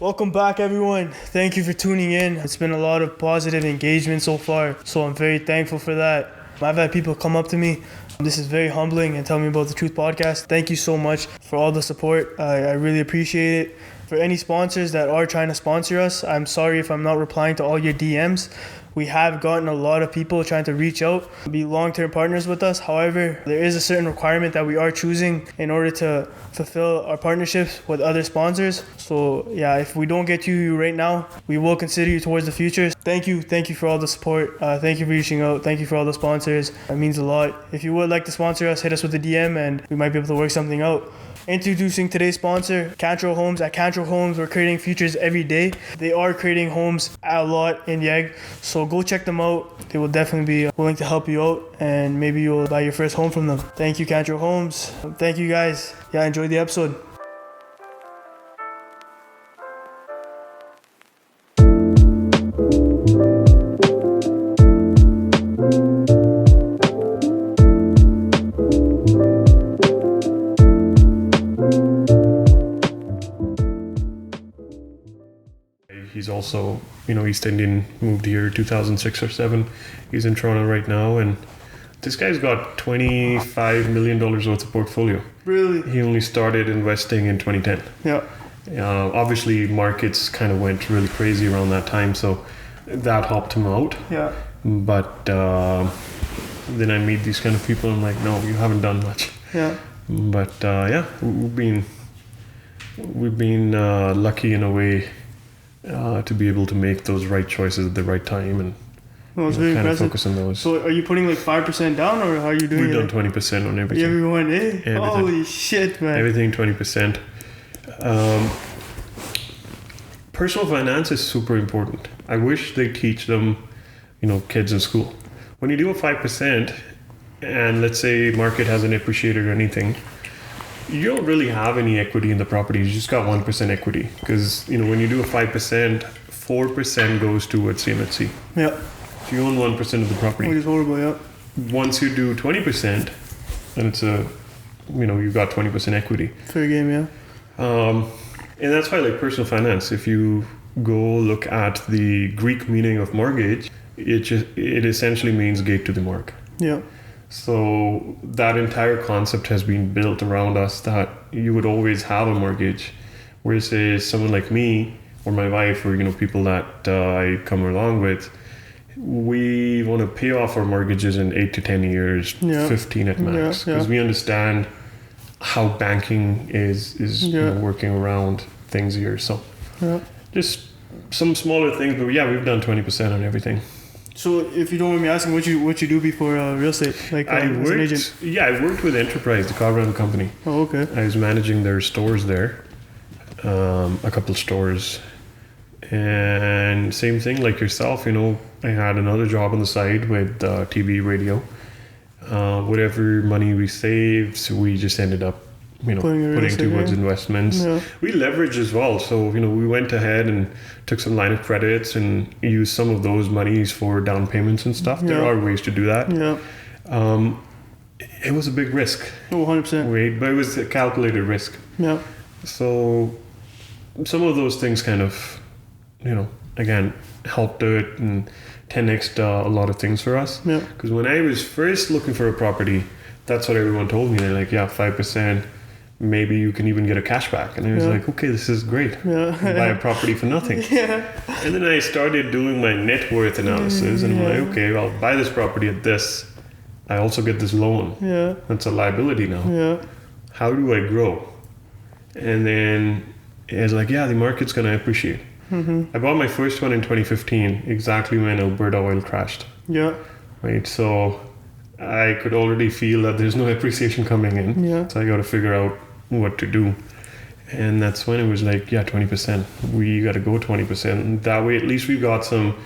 Welcome back, everyone. Thank you for tuning in. It's been a lot of positive engagement so far, so I'm very thankful for that. I've had people come up to me. This is very humbling and tell me about the Truth Podcast. Thank you so much for all the support. I really appreciate it. For any sponsors that are trying to sponsor us, I'm sorry if I'm not replying to all your DMs. We have gotten a lot of people trying to reach out, be long-term partners with us. However, there is a certain requirement that we are choosing in order to fulfill our partnerships with other sponsors. So yeah, if we don't get you right now, we will consider you towards the future. Thank you for all the support. Thank you for reaching out. Thank you for all the sponsors. It means a lot. If you would like to sponsor us, hit us with a DM and we might be able to work something out. Introducing today's sponsor, Cantrell Homes. At Cantrell Homes, we're creating futures every day. They are creating homes a lot in Yeg, so go check them out. They will definitely be willing to help you out, and maybe you'll buy your first home from them. Thank you, Cantrell Homes. Thank you, guys. Yeah, enjoy the episode. He's also, East Indian, moved here 2006 or 7. He's in Toronto right now, and this guy's got $25 million worth of portfolio. Really? He only started investing in 2010. Yeah. Obviously, markets kind of went really crazy around that time, so that helped him out. Yeah. But then I meet these kind of people, and I'm like, no, you haven't done much. Yeah. But we've been lucky in a way. To be able to make those right choices at the right time and it's very kind impressive. of focus on those. So are you putting like 5% down, or how are you doing We've it? done 20% on everything. Everyone, eh? Everything. Holy shit, man. Everything 20%. Personal finance is super important. I wish they teach them, kids in school. When you do a 5% and let's say market hasn't appreciated or anything, you don't really have any equity in the property. You just got 1% equity because when you do a 5%, 4% goes towards CMHC. Yeah. So you own 1% of the property. Which is horrible. Yeah. Once you do 20%, then it's you've got 20% equity. Fair game. Yeah. And that's why personal finance. If you go look at the Greek meaning of mortgage, it essentially means gate to the mark. Yeah. So that entire concept has been built around us that you would always have a mortgage. Whereas say someone like me or my wife or people that I come along with, we want to pay off our mortgages in 8 to 10 years, 15 at max, because we understand how banking is working around things here. So just some smaller things, but we've done 20% on everything. So, if you don't mind me asking, what you do before real estate, as an agent? Yeah, I worked with Enterprise, the car rental company. Oh, okay. I was managing their stores there, a couple stores, and same thing like yourself. I had another job on the side with TV, radio. Whatever money we saved, we just ended up putting towards investments. Yeah. We leverage as well. So, we went ahead and took some line of credits and used some of those monies for down payments and stuff. There are ways to do that. Yeah. It was a big risk. Oh, 100%. But it was a calculated risk. Yeah. So some of those things kind of, again, helped do it and 10x'd a lot of things for us. Yeah. Because when I was first looking for a property, that's what everyone told me. They're like, 5%. Maybe you can even get a cashback. And I was like, okay, this is great. Yeah. Buy a property for nothing. Yeah. And then I started doing my net worth analysis and I'm like, okay, I'll buy this property at this. I also get this loan. Yeah. That's a liability now. Yeah. How do I grow? And then it was like, the market's going to appreciate. Mm-hmm. I bought my first one in 2015, exactly when Alberta oil crashed. Yeah. Right. So I could already feel that there's no appreciation coming in. Yeah. So I got to figure out what to do. And that's when it was like, 20%. We got to go 20%. And that way, at least we got some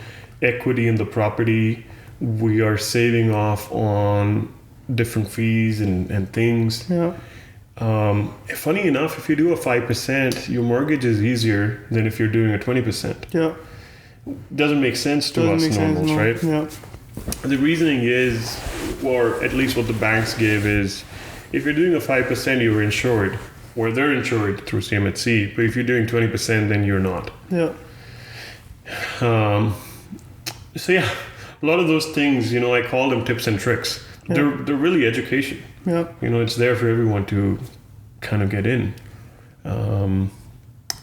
equity in the property. We are saving off on different fees and things. Yeah. Funny enough, if you do a 5%, your mortgage is easier than if you're doing a 20%. Yeah. Doesn't make sense to us normals, right? Yeah. The reasoning is, or at least what the banks give is, if you're doing a 5%, you're insured. or they're insured through CMHC. But if you're doing 20%, then you're not. Yeah. So yeah, a lot of those things, I call them tips and tricks. Yeah. They're really education. Yeah. It's there for everyone to kind of get in.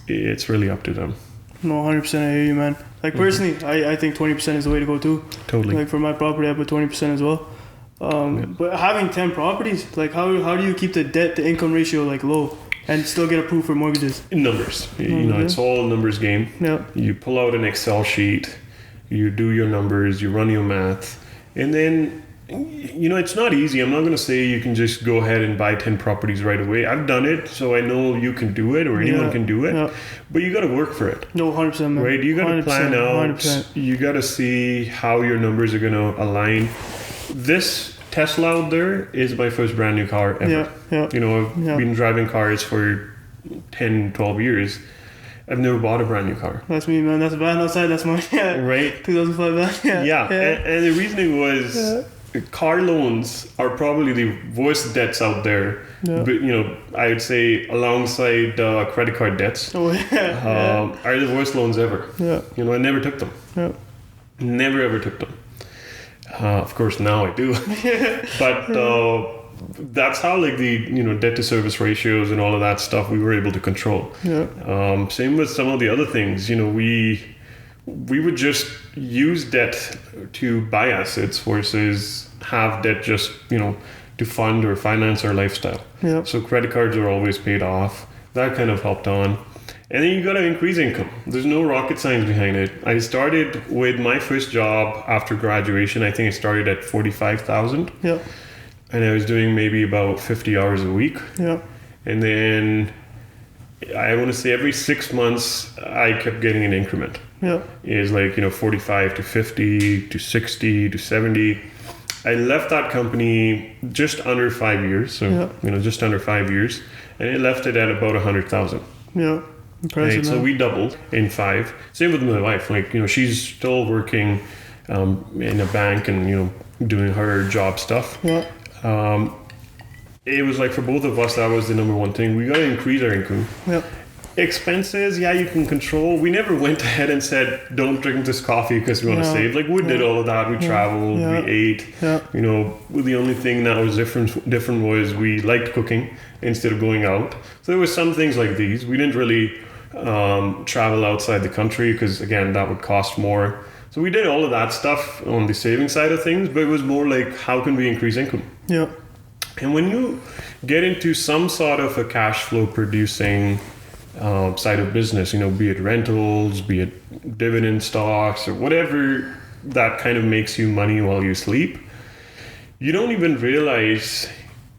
It's really up to them. No, 100%. I hear you, man. Like personally, I think 20% is the way to go too. Totally. Like for my property, I put 20% as well. But having 10 properties, like how do you keep the debt to income ratio like low and still get approved for mortgages? In numbers, it's all a numbers game. Yeah. You pull out an Excel sheet, you do your numbers, you run your math, and then it's not easy. I'm not going to say you can just go ahead and buy 10 properties right away. I've done it, so I know you can do it or anyone can do it. Yeah. But you got to work for it. No, 100%, man. Right? You got to plan out. 100%. You got to see how your numbers are going to align. This Tesla out there is my first brand new car ever. Yeah. I've been driving cars for 10, 12 years. I've never bought a brand new car. That's me, man. That's a van outside. That's mine. Yeah. Right? 2005 van. Yeah. And the reasoning was car loans are probably the worst debts out there. Yeah. But, I would say alongside credit card debts are the worst loans ever. Yeah. I never took them. Yeah. Never ever took them. Of course, now I do. But that's how the debt to service ratios and all of that stuff we were able to control. Yeah. Same with some of the other things. We would just use debt to buy assets versus have debt just to fund or finance our lifestyle. Yeah. So credit cards are always paid off. That kind of helped on. And then you got to increase income. There's no rocket science behind it. I started with my first job after graduation. I think I started at 45,000. Yeah. And I was doing maybe about 50 hours a week. Yeah. And then I want to say every 6 months I kept getting an increment. Yeah. It's like 45 to 50 to 60 to 70. I left that company just under 5 years. So just under 5 years, and it left it at about 100,000. Yeah. Right, so we doubled in 5. Same with my wife. She's still working in a bank and doing her job stuff. Yeah. It was like for both of us, that was the number one thing. We got to increase our income. Yeah. Expenses, you can control. We never went ahead and said, don't drink this coffee because we want to save. We did all of that. We traveled, we ate. Yeah. The only thing that was different was we liked cooking instead of going out. So there were some things like these. We didn't really travel outside the country because, again, that would cost more. So we did all of that stuff on the saving side of things, but it was more like, how can we increase income? Yeah. And when you get into some sort of a cash flow producing side of business, be it rentals, be it dividend stocks, or whatever that kind of makes you money while you sleep, you don't even realize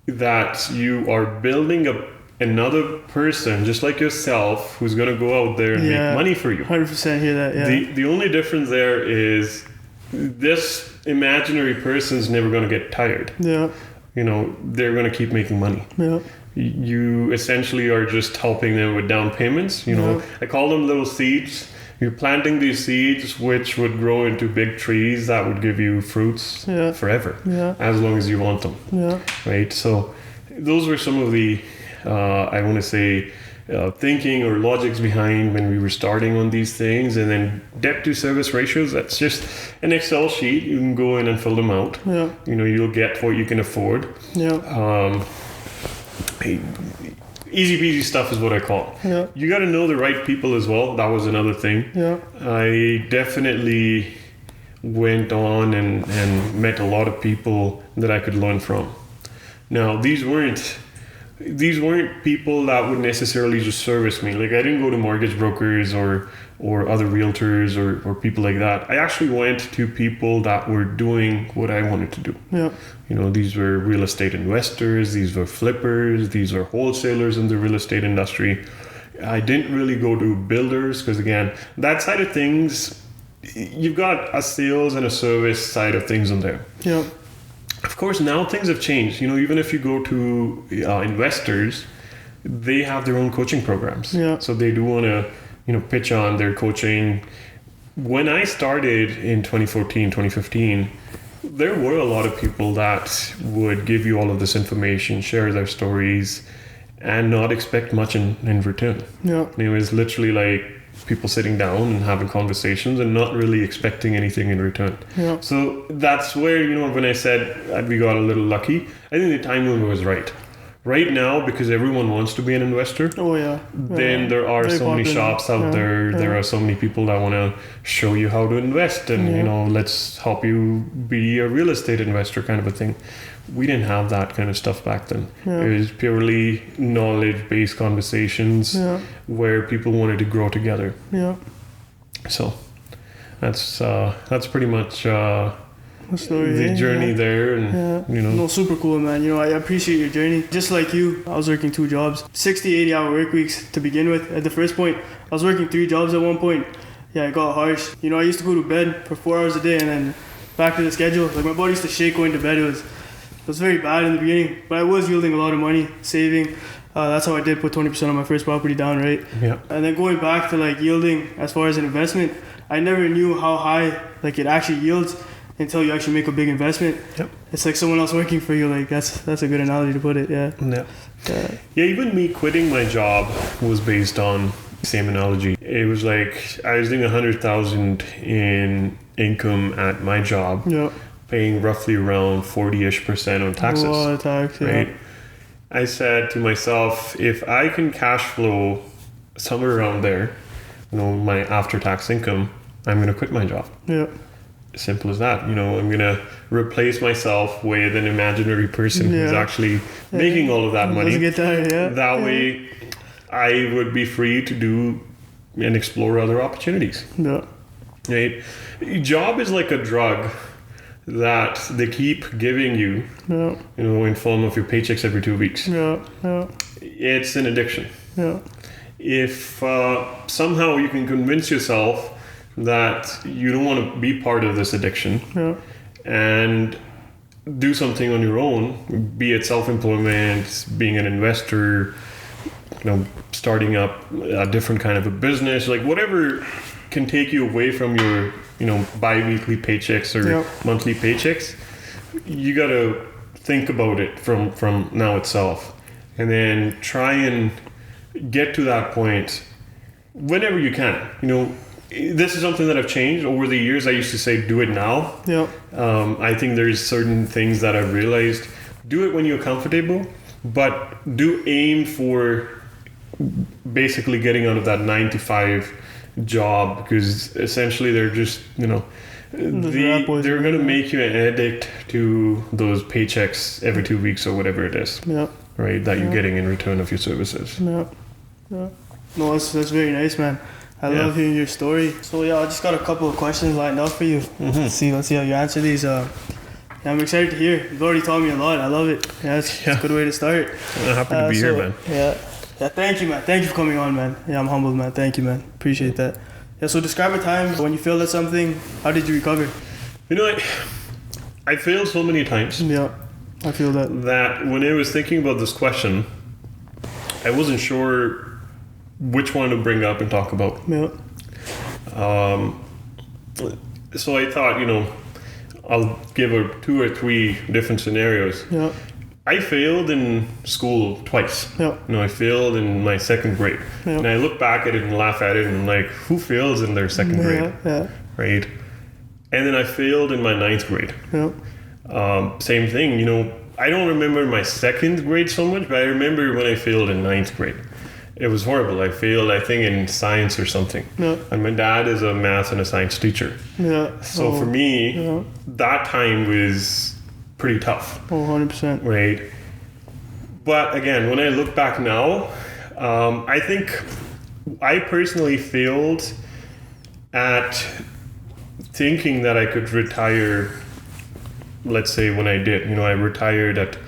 that you are building up another person just like yourself who's going to go out there and make money for you. 100% hear that. Yeah. The only difference there is this imaginary person's never going to get tired. Yeah. They're going to keep making money. Yeah. You essentially are just helping them with down payments. I call them little seeds. You're planting these seeds which would grow into big trees that would give you fruits forever, as long as you want them. Yeah. Right. So those were some of the I want to say thinking or logics behind when we were starting on these things. And then debt to service ratios, that's just an Excel sheet. You can go in and fill them out. Yeah. You'll get what you can afford. Yeah. Easy peasy stuff is what I call it. Yeah. You got to know the right people as well. That was another thing. Yeah. I definitely went on and met a lot of people that I could learn from. Now, these weren't people that would necessarily just service me. I didn't go to mortgage brokers or other realtors or people like that. I actually went to people that were doing what I wanted to do. Yeah. These were real estate investors, these were flippers, these are wholesalers in the real estate industry. I didn't really go to builders because, again, that side of things, you've got a sales and a service side of things in there. Yeah. Of course, now things have changed. Even if you go to investors, they have their own coaching programs. Yeah. So they do want to, pitch on their coaching. When I started in 2014, 2015, there were a lot of people that would give you all of this information, share their stories, and not expect much in return. Yeah. It was literally like people sitting down and having conversations and not really expecting anything in return. Yeah. So that's where, when I said that we got a little lucky, I think the timing was right. Right now, because everyone wants to be an investor, then there are Very so many popular. shops out there. There are so many people that want to show you how to invest and, let's help you be a real estate investor kind of a thing. We didn't have that kind of stuff back then. Yeah. It was purely knowledge-based conversations where people wanted to grow together. Yeah. So that's pretty much story, the journey there, and No, super cool, man. I appreciate your journey. Just like you, I was working 2 jobs, 60-80 hour work weeks to begin with. At the first point, I was working 3 jobs at one point. Yeah, it got harsh. I used to go to bed for 4 hours a day and then back to the schedule. Like, my body used to shake going to bed. It was very bad in the beginning, but I was yielding a lot of money, saving. That's how I did put 20% of my first property down, right? Yeah. And then going back to like yielding as far as an investment, I never knew how high like it actually yields until you actually make a big investment. Yep. It's like someone else working for you. Like that's a good analogy to put it. Yeah. Yeah. Even me quitting my job was based on the same analogy. It was like I was doing 100,000 in income at my job. Yeah. Paying roughly around 40-ish% on taxes. A lot of tax, right? Yeah. I said to myself, if I can cash flow somewhere around there, my after-tax income, I'm going to quit my job. Yeah. Simple as that. I'm going to replace myself with an imaginary person who's actually making all of that money. That way, I would be free to do and explore other opportunities. Yeah. Right? Job is like a drug that they keep giving you, in form of your paychecks every 2 weeks. It's an addiction. If somehow you can convince yourself that you don't want to be part of this addiction and do something on your own, be it self-employment, being an investor, starting up a different kind of a business, like whatever can take you away from your bi-weekly paychecks or monthly paychecks, you got to think about it from now itself, and then try and get to that point whenever you can. This is something that I've changed over the years. I used to say do it now. I think there's certain things that I've realized, do it when you're comfortable, but do aim for basically getting out of that 9 to 5 job, because essentially they're just they're going to make you an addict to those paychecks every 2 weeks or whatever it is, right, that you're getting in return of your services. No, that's very nice, man. I love hearing your story. So I just got a couple of questions lined up for you. Let's see how you answer these. I'm excited to hear. You've already taught me a lot. I love it. It's a good way to start. I'm happy to be here, man. Yeah, thank you, man. Thank you for coming on, man. Yeah, I'm humbled, man. Thank you, man. Appreciate that. Yeah, so describe a time when you failed at something. How did you recover? I failed so many times. Yeah, I feel that. That when I was thinking about this question, I wasn't sure which one to bring up and talk about. Yeah. So I thought, I'll give 2 or 3 different scenarios. Yeah. I failed in school twice. Yeah. I failed in my 2nd grade. Yeah. And I look back at it and laugh at it and I'm like, who fails in their 2nd grade? Yeah. Right? And then I failed in my 9th grade. Yeah. Same thing, I don't remember my 2nd grade so much, but I remember when I failed in 9th grade. It was horrible. I failed, I think, in science or something. Yeah. And my dad is a math and a science teacher. Yeah. So for me, that time was pretty tough. 100%. Right. But again, when I look back now, I think I personally failed at thinking that I could retire, let's say when I did. I retired at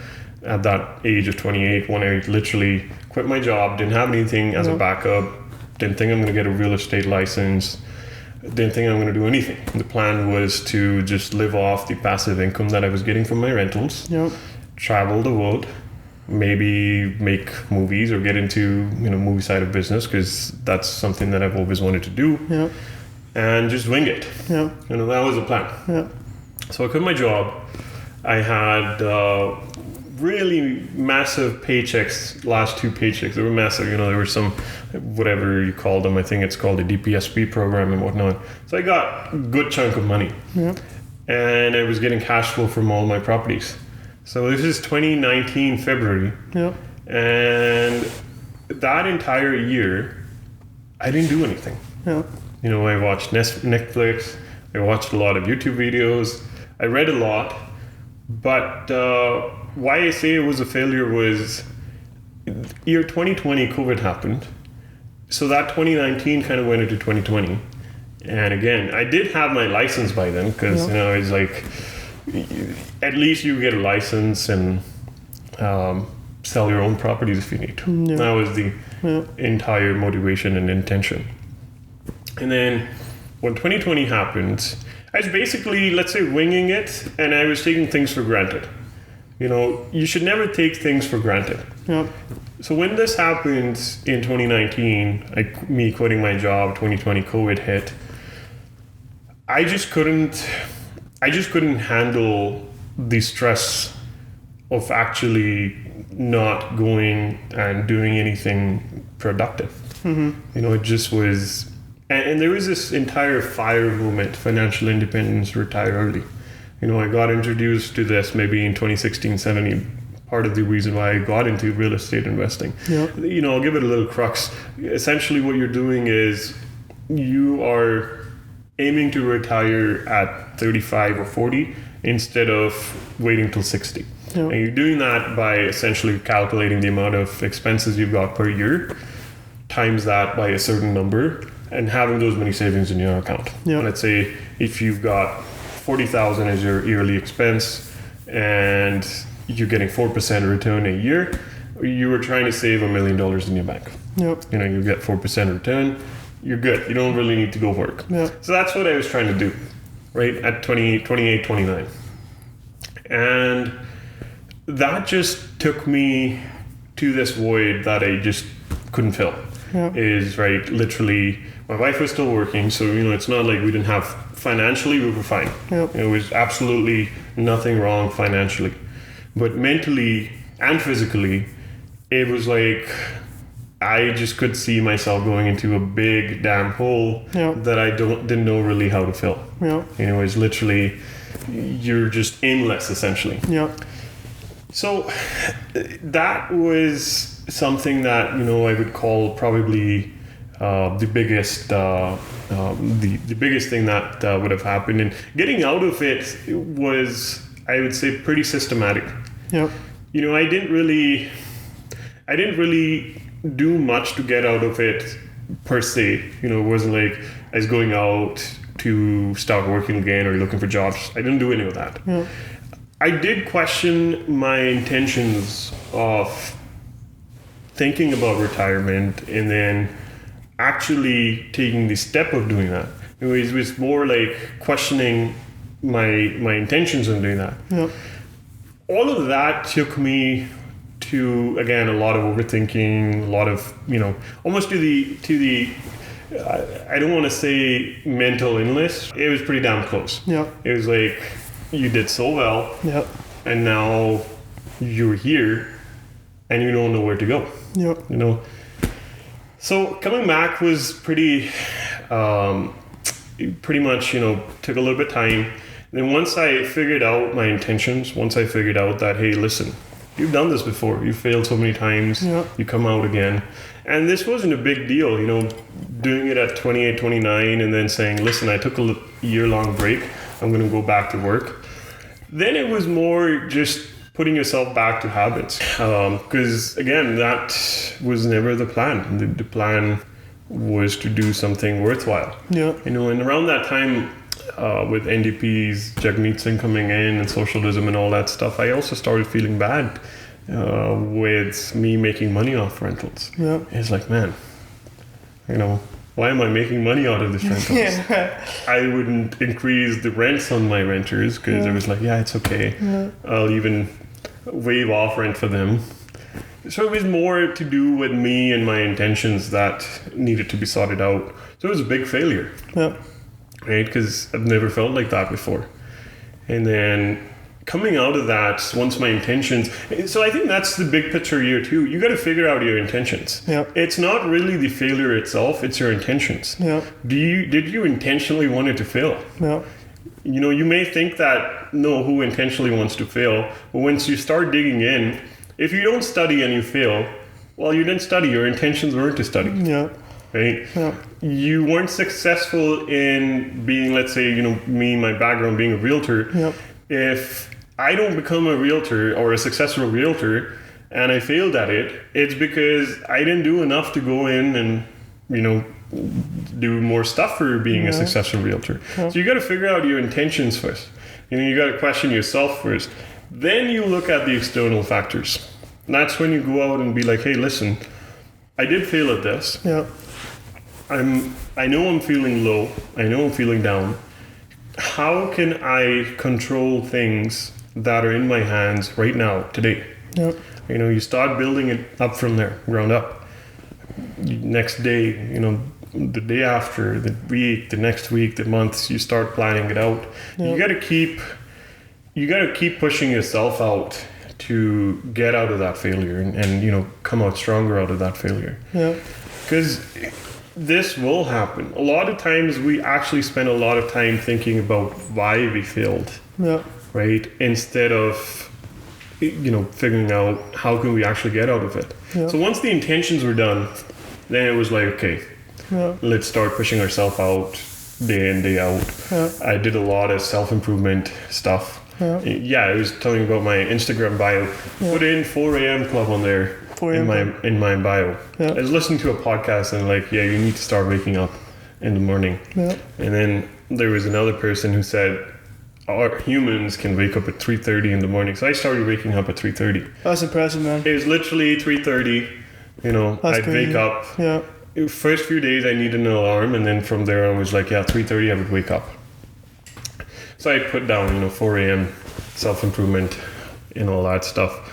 that age of 28 when I literally quit my job, didn't have anything as a backup, didn't think I'm going to get a real estate license, didn't think I'm going to do anything. The plan was to just live off the passive income that I was getting from my rentals, travel the world, maybe make movies or get into movie side of business, because that's something that I've always wanted to do, and just wing it. That was the plan. So I quit my job. I had really massive paychecks, last 2 paychecks. They were massive. There were some, whatever you call them, I think it's called a DPSP program and whatnot. So I got a good chunk of money. Yeah. And I was getting cash flow from all my properties. So this is 2019 February. Yeah. And that entire year, I didn't do anything. Yeah. I watched Netflix. I watched a lot of YouTube videos. I read a lot. But why I say it was a failure was year 2020, COVID happened. So that 2019 kind of went into 2020. And again, I did have my license by then because, it's like, at least you get a license and sell your own properties if you need to. Yeah. That was the entire motivation and intention. And then when 2020 happened, I was basically, let's say, winging it, and I was taking things for granted. You should never take things for granted. Yeah. So when this happened in 2019, me quitting my job, 2020 COVID hit, I just couldn't handle the stress of actually not going and doing anything productive. Mm-hmm. It just was, and there was this entire FIRE movement, financial independence, retire early. I got introduced to this maybe in 2016, 17. Part of the reason why I got into real estate investing. Yeah. I'll give it a little crux. Essentially what you're doing is you are aiming to retire at 35 or 40 instead of waiting till 60. Yeah. And you're doing that by essentially calculating the amount of expenses you've got per year, times that by a certain number, and having those many savings in your account. Yeah. Let's say if you've got 40,000 as your yearly expense and you're getting 4% return a year, you were trying to save $1 million in your bank. Yep. You get 4% return, you're good. You don't really need to go work. Yep. So that's what I was trying to do, right, at 28, 29. And that just took me to this void that I just couldn't fill. Yep. Is, right, literally, my wife was still working, so, it's not like we didn't have, financially, we were fine. Yep. It was absolutely nothing wrong financially. But mentally and physically, it was like I just could see myself going into a big damn hole that I didn't know really how to fill. Yeah. It was literally, you're just aimless essentially. Yeah. So that was something that I would call probably the biggest the biggest thing that would have happened, and getting out of it was, I would say, pretty systematic. Yeah. I didn't really do much to get out of it per se. It wasn't like I was going out to start working again or looking for jobs. I didn't do any of that. Yeah. I did question my intentions of thinking about retirement and then actually taking the step of doing that. It was more like questioning my intentions in doing that. Yeah. All of that took me to, again, a lot of overthinking, a lot of, almost to the I don't want to say mental illness. It was pretty damn close. Yeah. It was like, you did so well. Yeah. And now you're here and you don't know where to go. Yeah. So coming back was pretty much, took a little bit of time. Then once I figured out my intentions, once I figured out that, hey, listen, you've done this before. You've failed so many times. Yeah. You come out again. And this wasn't a big deal, doing it at 28, 29 and then saying, listen, I took a year-long break. I'm going to go back to work. Then it was more just putting yourself back to habits. Because, again, that was never the plan. The plan was to do something worthwhile. Yeah. And around that time, with NDP's Jagmeet Singh coming in and socialism and all that stuff, I also started feeling bad with me making money off rentals. Yeah. It's like, man, why am I making money out of this rentals? Yeah. I wouldn't increase the rents on my renters because I was like, yeah, it's okay. Yeah. I'll even waive off rent for them. So it was more to do with me and my intentions that needed to be sorted out. So it was a big failure. Yeah. Right? Because I've never felt like that before. And then coming out of that, once my intentions, so I think that's the big picture here too. You got to figure out your intentions. Yeah. It's not really the failure itself, it's your intentions. Yeah. Did you intentionally want it to fail? Yeah. You know, you may think that, no, who intentionally wants to fail? But once you start digging in, if you don't study and you fail, well, you didn't study. Your intentions weren't to study. Yeah. Right? Yeah. You weren't successful in being, let's say, you know, me, my background being a realtor. Yeah. If I don't become a realtor or a successful realtor and I failed at it, it's because I didn't do enough to go in and, you know, do more stuff for being a successful realtor. So you got to figure out your intentions first. You know, you got to question yourself first. Then you look at the external factors. And that's when you go out and be like, hey, listen, I did fail at this. Yeah. I know I'm feeling low. I know I'm feeling down. How can I control things that are in my hands right now, today? Yeah. You know, you start building it up from there, ground up. Next day, you know, the day after, the week, the next week, the months, you start planning it out. Yeah. You got to keep pushing yourself out to get out of that failure and you know, come out stronger out of that failure. Yeah. Because this will happen. A lot of times we actually spend a lot of time thinking about why we failed. Yeah. Right? Instead of, you know, figuring out how can we actually get out of it. Yeah. So once the intentions were done, then it was like, okay, let's start pushing ourselves out day in, day out. Yeah. I did a lot of self-improvement stuff. Yeah, I was telling you about my Instagram bio. Put in 4 a.m. club on there in my bio. Yeah. I was listening to a podcast and like, yeah, you need to start waking up in the morning. Yeah. And then there was another person who said, our humans can wake up at 3:30 in the morning. So I started waking up at 3:30. That's impressive, man. It was literally 3:30. You know, I'd wake up. Yeah. First few days I needed an alarm, and then from there I was like, yeah, 3:30 I would wake up. So I put down, you know, 4 a.m. self-improvement and all that stuff.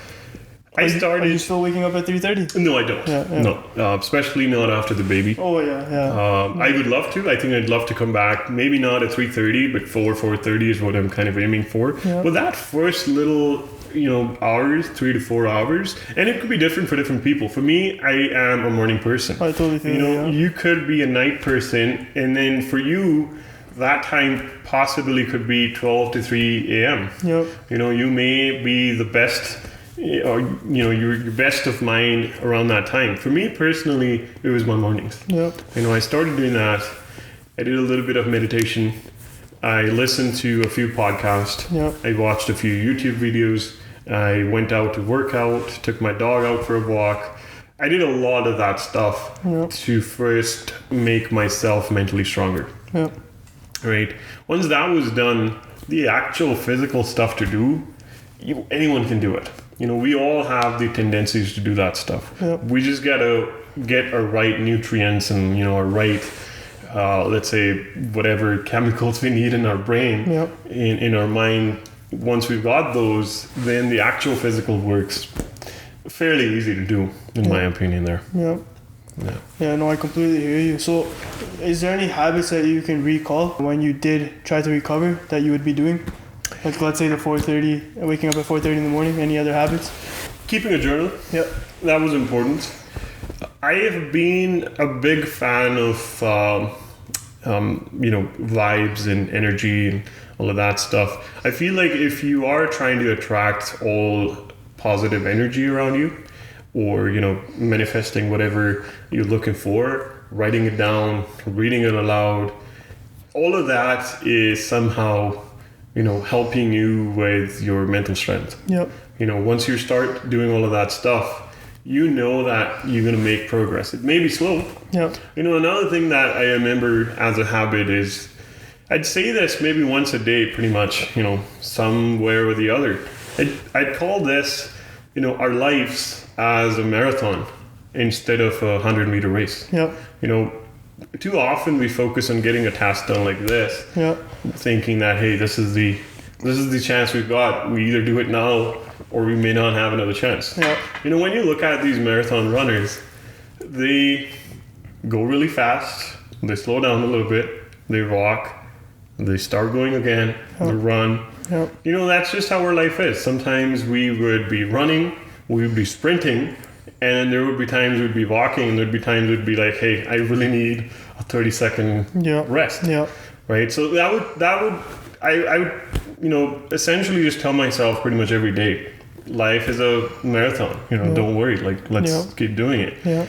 Are you still waking up at 3:30? No, I don't. No, especially not after the baby. Oh yeah. I would love to. I think I'd love to come back. Maybe not at 3:30, but 4:30 is what I'm kind of aiming for. Yeah. But that first little, you know, hours, 3 to 4 hours, and it could be different for different people. For me, I am a morning person. I totally feel you know, you could be a night person, and then for you, that time possibly could be 12 to 3 a.m. Yep. You know, you may be the best, or you know, your best of mind around that time. For me personally, it was my mornings. Yep. You know, I started doing that. I did a little bit of meditation. I listened to a few podcasts. Yep. I watched a few YouTube videos. I went out to work out, took my dog out for a walk. I did a lot of that stuff to first make myself mentally stronger. Yep. Right? Once that was done, the actual physical stuff to do, anyone can do it. You know, we all have the tendencies to do that stuff. Yep. We just gotta get our right nutrients and, you know, our right, let's say, whatever chemicals we need in our brain, in our mind. Once we've got those, then the actual physical work's fairly easy to do, in my opinion there. Yeah, no, I completely hear you. So, is there any habits that you can recall when you did try to recover that you would be doing? Like, let's say the 4:30, waking up at 4:30 in the morning. Any other habits? Keeping a journal. Yep. That was important. I have been a big fan of, you know, vibes and energy and all of that stuff. I feel like if you are trying to attract all positive energy around you, or, you know, manifesting whatever you're looking for, writing it down, reading it aloud, all of that is somehow, you know, helping you with your mental strength. Yep. You know, once you start doing all of that stuff, you know that you're going to make progress. It may be slow. Yep. You know, another thing that I remember as a habit is, I'd say this maybe once a day, pretty much, you know, somewhere or the other. I'd call this, you know, our lives as a marathon instead of a 100-meter race. Yep. You know, too often we focus on getting a task done like this, thinking that, hey, this is the chance we've got. We either do it now or we may not have another chance. Yep. You know, when you look at these marathon runners, they go really fast, they slow down a little bit, they walk, they start going again, they run. Yep. You know, that's just how our life is. Sometimes we would be running, we would be sprinting, and there would be times we'd be walking, and there'd be times we'd be like, hey, I really need a 30-second rest. Yeah. Right? So I would, you know, essentially just tell myself pretty much every day, life is a marathon. You know, don't worry. Like, let's keep doing it. Yeah.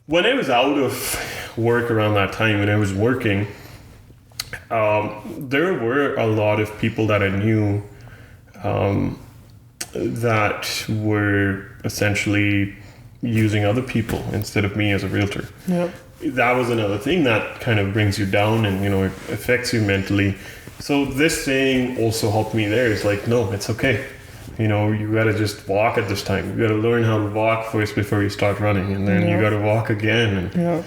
When I was out of work around that time, when I was working, there were a lot of people that I knew that were essentially using other people instead of me as a realtor. Yeah. That was another thing that kind of brings you down and, you know, it affects you mentally. So this saying also helped me there. It's like, no, it's okay. You know, you got to just walk at this time. You got to learn how to walk first before you start running, and then you got to walk again. And,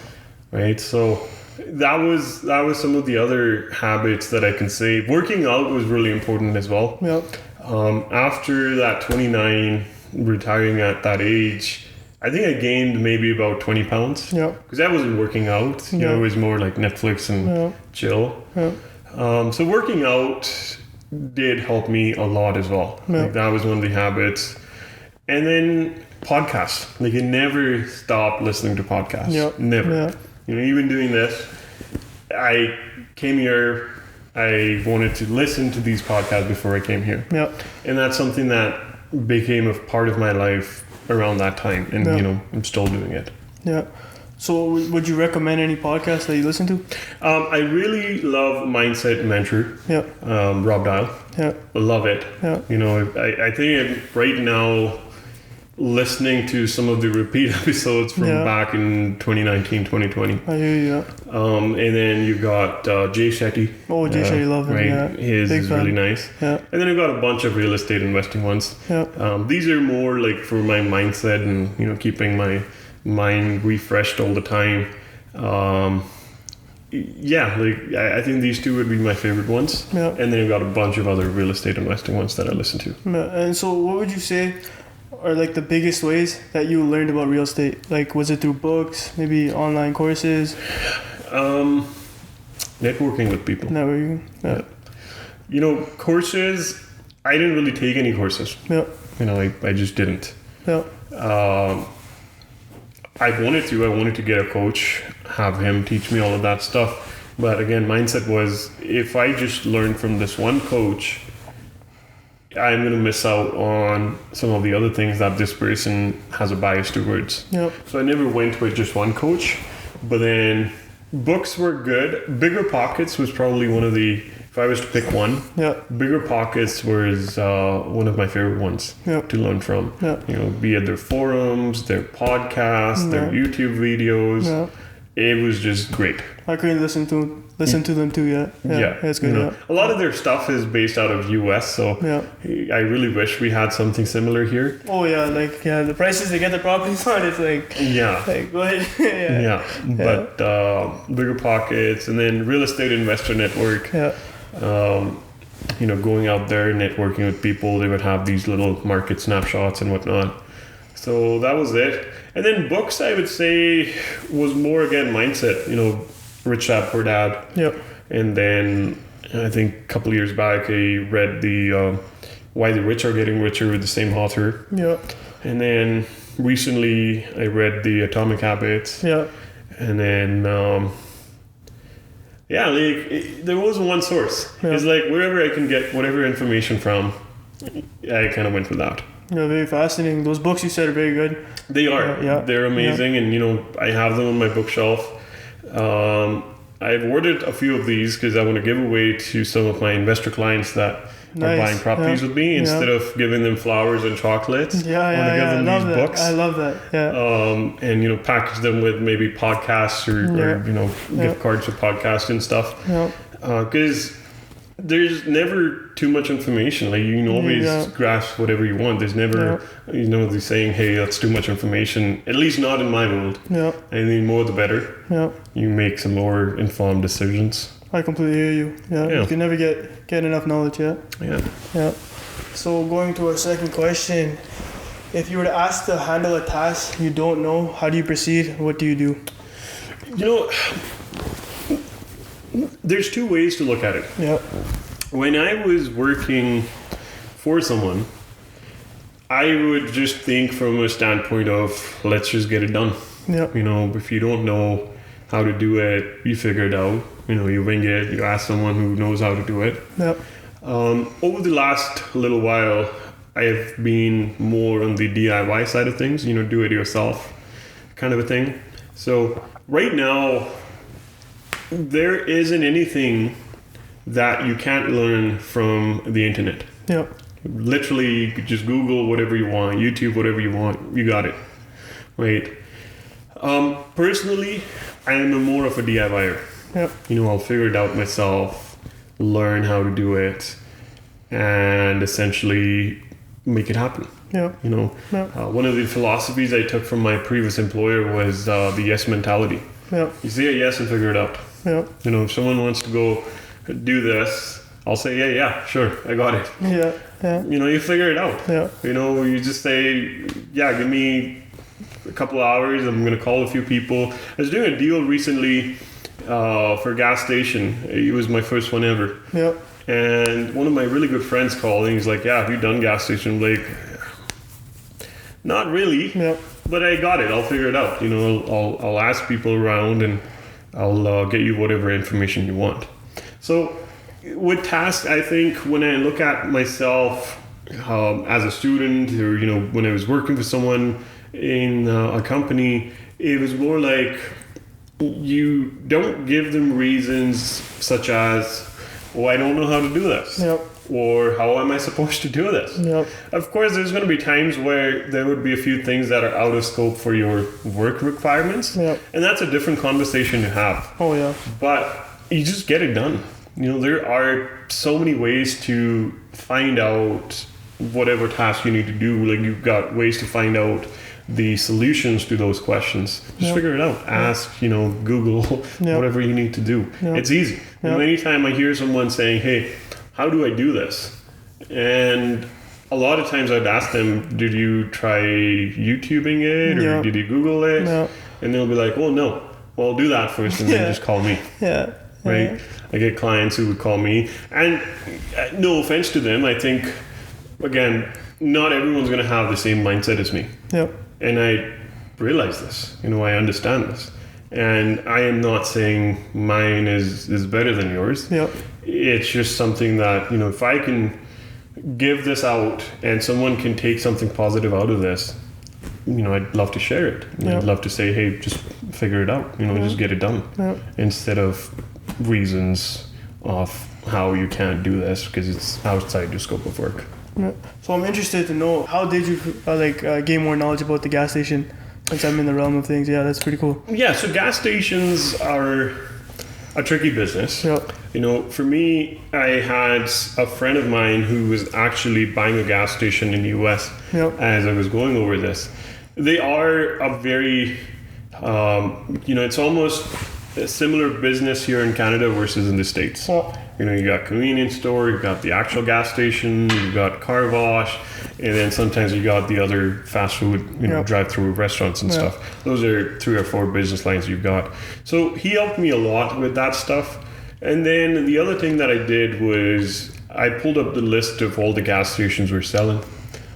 right? So that was some of the other habits that I can say. Working out was really important as well. Yeah. After that 29, retiring at that age, I think I gained maybe about 20 pounds. Yeah. Because I wasn't working out. You know, it was more like Netflix and chill. Yeah. So working out did help me a lot as well. Yeah. Like that was one of the habits. And then podcasts. Like I never stopped listening to podcasts. Yeah. Never. Yeah. You know, even doing this, I came here, I wanted to listen to these podcasts before I came here. Yeah. And that's something that became a part of my life around that time. And, you know, I'm still doing it. Yeah. So would you recommend any podcasts that you listen to? I really love Mindset Mentor. Yeah. Rob Dial. Yeah. I love it. Yeah. You know, I think right now, listening to some of the repeat episodes from back in 2019, 2020. I hear you. And then you got Jay Shetty. Oh, Jay Shetty, love him. Right? Yeah. His is really nice. Yeah. And then I've got a bunch of real estate investing ones. Yeah. These are more like for my mindset and, you know, keeping my mind refreshed all the time. I think these two would be my favorite ones. Yeah. And then I've got a bunch of other real estate investing ones that I listen to. Yeah. And so what would you say are like the biggest ways that you learned about real estate? Like, was it through books, maybe online courses? Networking with people. Networking. Yeah. You know, courses, I didn't really take any courses. Yeah. You know, I just didn't. Yeah. I wanted to get a coach, have him teach me all of that stuff. But again, mindset was, if I just learn from this one coach, I'm going to miss out on some of the other things that this person has a bias towards. Yep. So I never went with just one coach. But then books were good. Bigger Pockets was probably one of the, if I was to pick one, Bigger Pockets was one of my favorite ones to learn from. Yep. You know, be it their forums, their podcasts, their YouTube videos. Yep. It was just great. I couldn't listen to them too yet. Yeah, it's good. You know, a lot of their stuff is based out of US, so I really wish we had something similar here. Oh yeah, like the prices they get the properties on, it's like go ahead. But Bigger Pockets, and then Real Estate Investor Network. Yeah. You know, going out there networking with people, they would have these little market snapshots and whatnot. So that was it. And then books, I would say, was more, again, mindset. You know, Rich Dad Poor Dad. Yep. And then I think a couple of years back, I read the Why the Rich Are Getting Richer with the same author. Yep. And then recently, I read the Atomic Habits. Yeah. And then, there wasn't one source. Yeah. It's like wherever I can get whatever information from, I kind of went with that. Yeah, very fascinating. Those books you said are very good. They are. They're amazing, and you know, I have them on my bookshelf. I've ordered a few of these because I want to give away to some of my investor clients that are buying properties with me instead of giving them flowers and chocolates. I want to give them these books. I love that. Yeah. And you know, package them with maybe podcasts or you know, gift cards for podcasts and stuff. Yeah. Because there's never too much information. Like, you can always grasp whatever you want. There's never, you know, the saying, hey, that's too much information. At least not in my world. Yeah. Anything more, the better. Yeah. You make some more informed decisions. I completely hear you. Yeah. You can never get enough knowledge. Yeah. Yeah. Yeah. So going to our second question, if you were asked to handle a task you don't know, how do you proceed? What do you do? You know, there's two ways to look at it. Yeah. When I was working for someone, I would just think from a standpoint of, let's just get it done. Yeah. You know, if you don't know how to do it, you figure it out. You know, you wing it, you ask someone who knows how to do it. Yeah. Over the last little while, I have been more on the DIY side of things, you know, do it yourself kind of a thing. So right now, there isn't anything that you can't learn from the internet. Yeah. Literally, you could just Google whatever you want, YouTube, whatever you want, you got it. Right? Personally, I am more of a DIYer. Yeah. You know, I'll figure it out myself, learn how to do it, and essentially make it happen. Yeah. You know, one of the philosophies I took from my previous employer was the yes mentality. Yeah. You say a yes and figure it out. Yeah. You know, if someone wants to go do this, I'll say, yeah, sure, I got it. Yeah. Yeah. You know, you figure it out. Yeah. You know, you just say, yeah, give me a couple hours. I'm going to call a few people. I was doing a deal recently for a gas station. It was my first one ever. Yeah. And one of my really good friends called and he's like, yeah, have you done gas station? I'm like, not really. Yeah. But I got it. I'll figure it out. You know, I'll ask people around and I'll get you whatever information you want. So with tasks, I think when I look at myself as a student or, you know, when I was working for someone in a company, it was more like you don't give them reasons such as, oh, I don't know how to do this. Yep. Or how am I supposed to do this? Yep. Of course, there's going to be times where there would be a few things that are out of scope for your work requirements. Yep. And that's a different conversation to have. Oh, yeah. But you just get it done. You know, there are so many ways to find out whatever task you need to do. Like, you've got ways to find out the solutions to those questions. Just figure it out. Ask, you know, Google, whatever you need to do. It's easy. And anytime I hear someone saying, hey, how do I do this? And a lot of times I'd ask them, did you try YouTubing it or did you Google it? No. And they'll be like, well, no. Well, do that first and then just call me. Yeah. Right? Yeah. I get clients who would call me. And no offense to them, I think, again, not everyone's going to have the same mindset as me. Yep. And I realize this. You know, I understand this. And I am not saying mine is better than yours. Yep. It's just something that, you know, if I can give this out and someone can take something positive out of this, you know, I'd love to share it. I'd love to say, hey, just figure it out. You know, just get it done. Instead of reasons of how you can't do this because it's outside your scope of work. Yeah. So I'm interested to know, how did you gain more knowledge about the gas station? Since I'm in the realm of things, yeah, that's pretty cool. Yeah, so gas stations are a tricky business. Yep. You know, for me, I had a friend of mine who was actually buying a gas station in the US as I was going over this. They are a very, you know, it's almost a similar business here in Canada versus in the States. You know, you got convenience store, you got the actual gas station, you got car wash, and then sometimes you got the other fast food, you know, drive-through restaurants and stuff. Those are 3 or 4 business lines you've got. So he helped me a lot with that stuff. And then the other thing that I did was I pulled up the list of all the gas stations we're selling.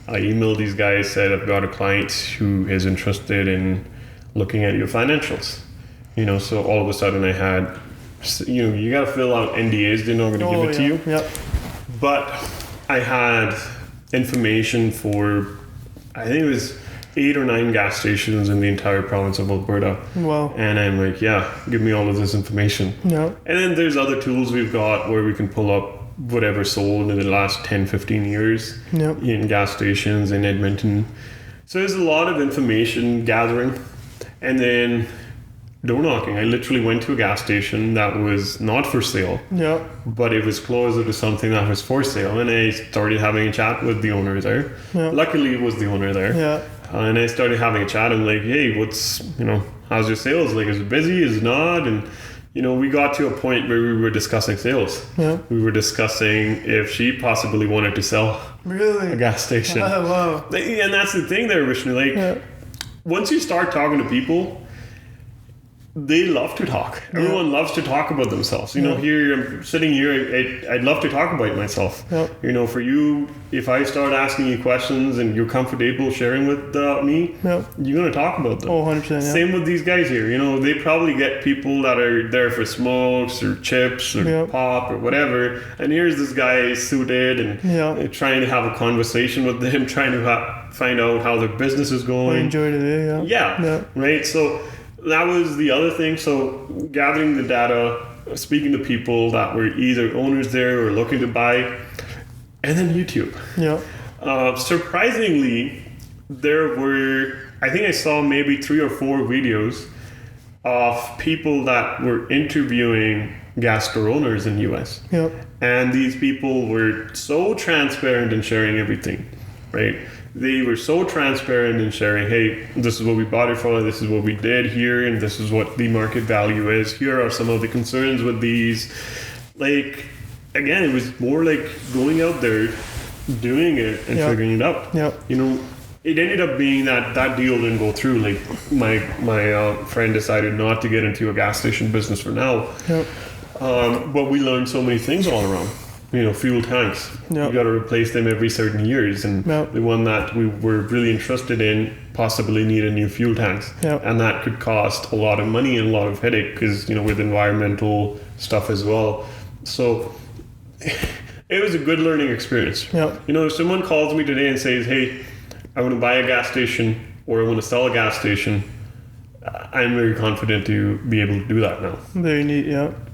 I emailed these guys, said I've got a client who is interested in looking at your financials. You know, so all of a sudden I had, you know, you got to fill out NDAs. They're not going to give it to you. Yep. But I had information for, I think it was 8 or 9 gas stations in the entire province of Alberta. Wow. And I'm like, yeah, give me all of this information. Yeah. And then there's other tools we've got where we can pull up whatever sold in the last 10, 15 years in gas stations in Edmonton. So there's a lot of information gathering. And then door knocking. I literally went to a gas station that was not for sale, but it was closer to something that was for sale, and I started having a chat with the owner there. Luckily, it was the owner there. And I started having a chat. I'm like, hey, what's, you know, how's your sales? Like, is it busy? Is it not? And, you know, we got to a point where we were discussing sales. We were discussing if she possibly wanted to sell a gas station. Wow. And that's the thing there, Vishnu. Like, once you start talking to people, they love to talk. Everyone loves to talk about themselves. You know, here I'm sitting here, I'd love to talk about myself. You know, for you, if I start asking you questions and you're comfortable sharing with me, you're going to talk about them. Oh, 100%. Same with these guys here. You know, they probably get people that are there for smokes or chips or pop or whatever. And here's this guy suited and trying to have a conversation with them, trying to find out how their business is going. I enjoyed it, yeah. Right? So that was the other thing. So gathering the data, speaking to people that were either owners there or looking to buy, and then YouTube. Surprisingly, there were, I think I saw maybe 3 or 4 videos of people that were interviewing gas store owners in US. And these people were so transparent in sharing everything, right? They were so transparent in sharing, hey, this is what we bought it for, this is what we did here, and this is what the market value is. Here are some of the concerns with these. Like, again, it was more like going out there, doing it, and figuring it out. You know, it ended up being that deal didn't go through. Like, my friend decided not to get into a gas station business for now. But we learned so many things all around. You know, fuel tanks. You got to replace them every certain years, and the one that we were really interested in possibly needed new fuel tanks, and that could cost a lot of money and a lot of headache because, you know, with environmental stuff as well. So it was a good learning experience. You know, if someone calls me today and says, hey, I want to buy a gas station or I want to sell a gas station, I'm very confident to be able to do that now. Very neat,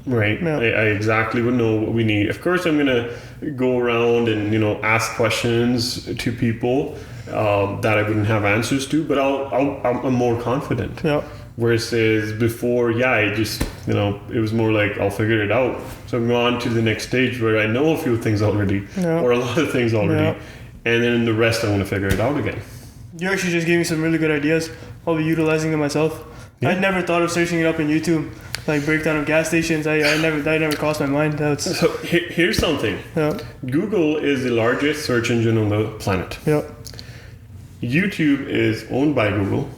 Right. I exactly would know what we need. Of course, I'm going to go around and, you know, ask questions to people that I wouldn't have answers to, but I'm more confident. Whereas before, I just, you know, it was more like I'll figure it out. So I'm on to the next stage where I know a few things already, or a lot of things already, and then the rest I want to figure it out again. You actually just gave me some really good ideas. I'll be utilizing them myself. I never thought of searching it up on YouTube, like breakdown of gas stations. That never crossed my mind. So here's something. Google is the largest search engine on the planet. YouTube is owned by Google.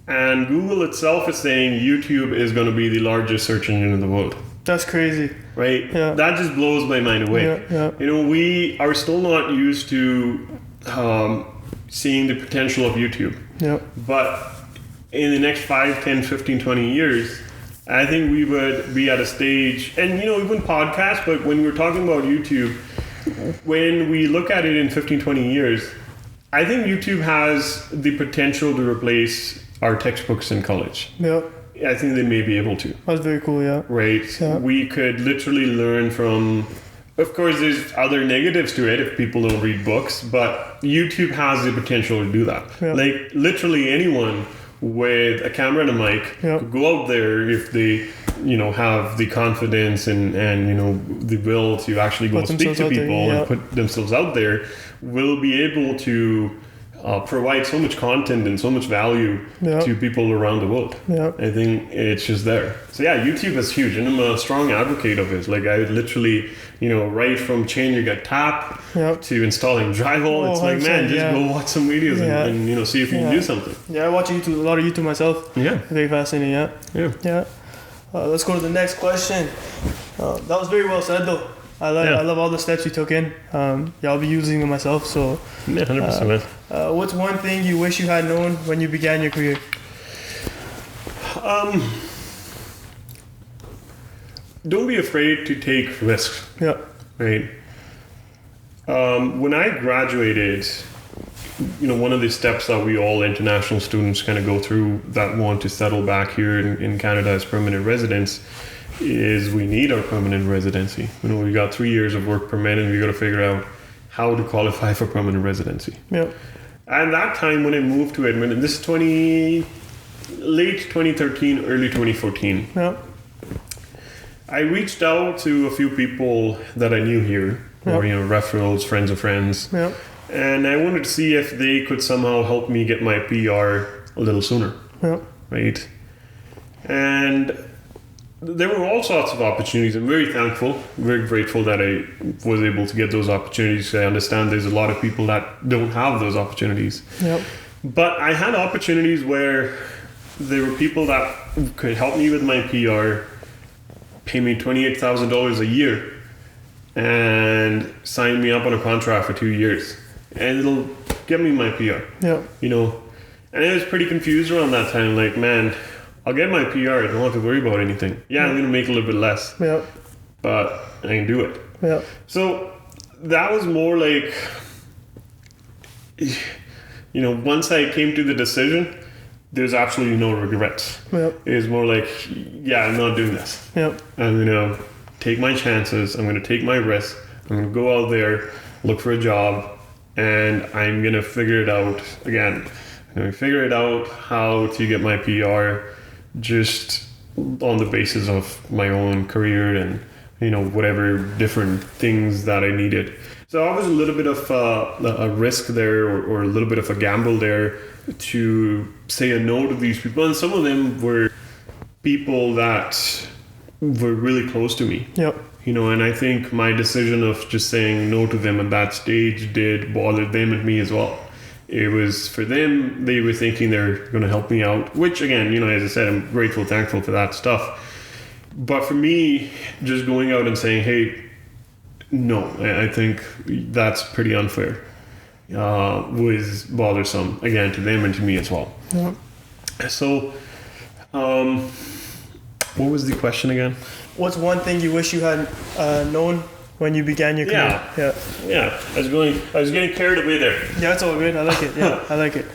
And Google itself is saying YouTube is going to be the largest search engine in the world. That's crazy. Right? That just blows my mind away. You know, we are still not used to seeing the potential of YouTube. But in the next 5, 10, 15, 20 years, I think we would be at a stage, and, you know, even podcasts, but when we're talking about YouTube, when we look at it in 15, 20 years, I think YouTube has the potential to replace our textbooks in college. I think they may be able to. That's very cool, Right? We could literally learn from... Of course, there's other negatives to it if people don't read books, but YouTube has the potential to do that. Like, literally anyone with a camera and a mic could go out there if they, you know, have the confidence and you know, the will to actually go speak to people and put themselves out there, will be able to provide so much content and so much value to people around the world. I think it's just there. So YouTube is huge, and I'm a strong advocate of it. Like, I literally, you know, right from changing a tap to installing drywall, it's like, man, just go watch some videos and you know, see if you can do something. I watch YouTube, a lot of YouTube myself. Very fascinating. Let's go to the next question. That was very well said, though. I love all the steps you took in. I'll be using them myself. So 100%. What's one thing you wish you had known when you began your career? Don't be afraid to take risks. Right. When I graduated, you know, one of the steps that we all international students kind of go through that want to settle back here in Canada as permanent residents is we need our permanent residency. You know, we got 3 years of work permit, and we got to figure out how to qualify for permanent residency. And that time when I moved to Edmonton, this is late 2013, early 2014. I reached out to a few people that I knew here, or, you know, referrals, friends of friends. And I wanted to see if they could somehow help me get my PR a little sooner. Right? And there were all sorts of opportunities. I'm very thankful, very grateful that I was able to get those opportunities. I understand there's a lot of people that don't have those opportunities. But I had opportunities where there were people that could help me with my PR, pay me $28,000 a year, and sign me up on a contract for 2 years, and it'll get me my PR. Yeah. You know, and I was pretty confused around that time. Like, man, I'll get my PR. I don't have to worry about anything. Yeah, I'm gonna make a little bit less. Yeah. But I can do it. Yeah. So that was more like, you know, once I came to the decision, there's absolutely no regrets. Yeah. It was more like, yeah, I'm not doing this. Yeah. I'm gonna take my chances. I'm gonna take my risk. I'm gonna go out there, look for a job, and I'm gonna figure it out again. I'm gonna figure it out how to get my PR, just on the basis of my own career and, you know, whatever different things that I needed. So I was a little bit of a risk there, or a little bit of a gamble there, to say a no to these people. And some of them were people that were really close to me. Yep. You know, and I think my decision of just saying no to them at that stage did bother them and me as well. It was for them, they were thinking they're going to help me out, which again, you know, as I said, I'm grateful, thankful for that stuff. But for me, just going out and saying, hey, no, I think that's pretty unfair, was bothersome, again, to them and to me as well. Yeah. So, what was the question again? What's one thing you wish you had known when you began your career? Yeah. I was getting carried away there. Yeah, that's all good. I like it. Yeah, I like it.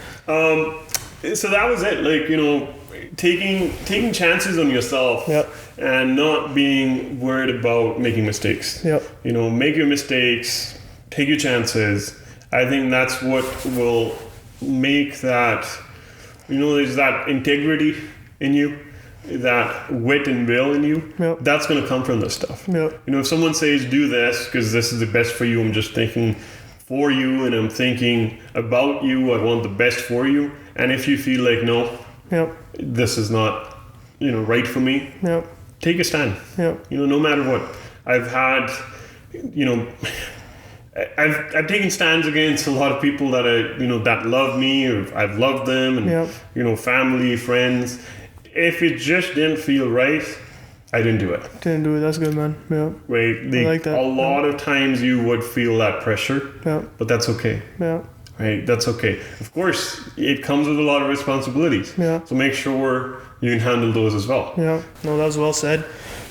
So that was it. Like, you know, taking chances on yourself. Yep. And not being worried about making mistakes. Yep. You know, make your mistakes, take your chances. I think that's what will make that, you know, there's that integrity in you, that wit and will in you. Yep. That's going to come from this stuff. Yep. You know, if someone says do this because this is the best for you, I'm just thinking for you and I'm thinking about you, I want the best for you. And if you feel like, no, yep, this is not, you know, right for me, yep, take a stand. Yeah. You know, no matter what. I've had, you know, I've taken stands against a lot of people that that love me, or I've loved them, and yeah, you know, family, friends. If it just didn't feel right, I didn't do it. Didn't do it. That's good, man. Yeah. Right. I like that. A lot of times you would feel that pressure. Yeah. But that's okay. Yeah. Right. That's okay. Of course, it comes with a lot of responsibilities. Yeah. So make sure you can handle those as well. Yeah. No, that was well said.